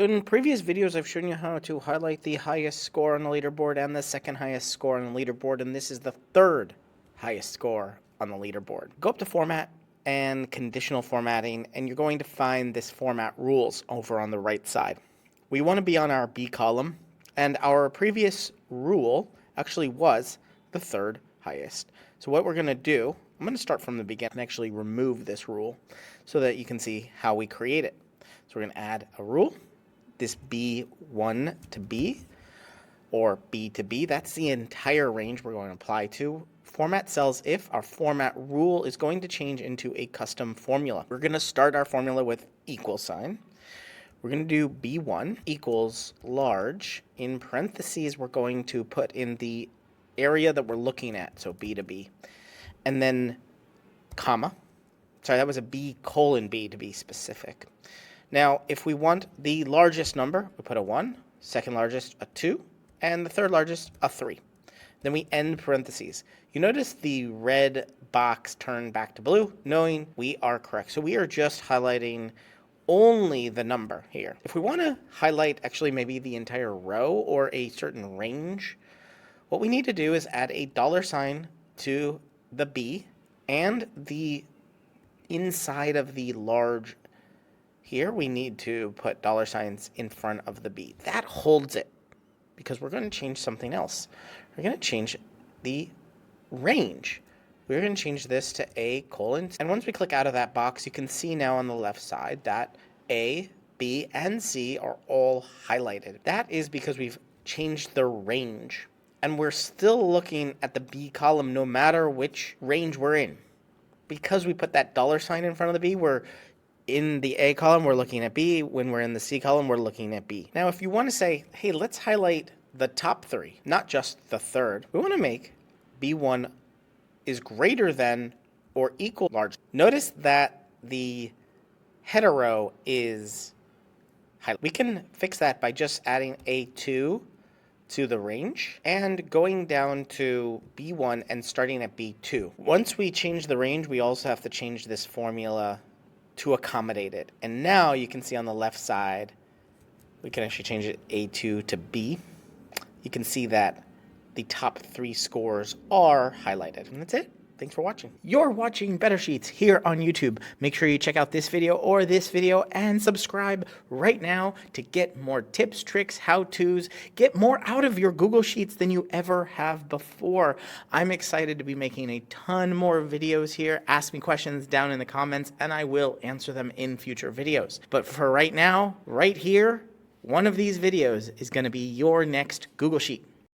So in previous videos, I've shown you how to highlight the highest score on the leaderboard and the second highest score on the leaderboard, and this is the third highest score on the leaderboard. Go up to Format and Conditional Formatting, and you're going to find this Format Rules over on the right side. We want to be on our B column, and our previous rule actually was the third highest. So what we're going to do, I'm going to start from the beginning and actually remove this rule so that you can see how we create it. So we're going to add a rule. This B1 to B or B to B, that's the entire range we're going to apply to. Format cells if our format rule is going to change into a custom formula. We're going to start our formula with equal sign. We're going to do B1 equals large. In parentheses, we're going to put in the area that we're looking at, so B to B. And then comma. Sorry, that was a B colon B to be specific. Now, if we want the largest number, we put a 1, second largest a 2, and the third largest a 3. Then we end parentheses. You notice the red box turned back to blue, knowing we are correct. So we are just highlighting only the number here. If we want to highlight actually maybe the entire row or a certain range, what we need to do is add a $sign to the B and the inside of the large. Here we need to put $signs in front of the B. That holds it because we're going to change something else. We're going to change the range. We're going to change this to A colon. And once we click out of that box, you can see now on the left side that A, B, and C are all highlighted. That is because we've changed the range. And we're still looking at the B column no matter which range we're in. Because we put that $sign in front of the B, we're in the A column, we're looking at B. When we're in the C column, we're looking at B. Now, if you want to say, hey, let's highlight the top 3, not just the third, we want to make B1 is greater than or equal large. Notice that the header row is highlighted. We can fix that by just adding A2 to the range and going down to B1 and starting at B2. Once we change the range, we also have to change this formula to accommodate it. And now you can see on the left side, we can actually change it A2 to B. You can see that the top 3 scores are highlighted. And that's it. Thanks for watching. You're watching Better Sheets here on YouTube. Make sure you check out this video or this video and subscribe right now to get more tips, tricks, how-tos. Get more out of your Google Sheets than you ever have before. I'm excited to be making a ton more videos here. Ask me questions down in the comments and I will answer them in future videos. But for right now, right here, one of these videos is going to be your next Google Sheet.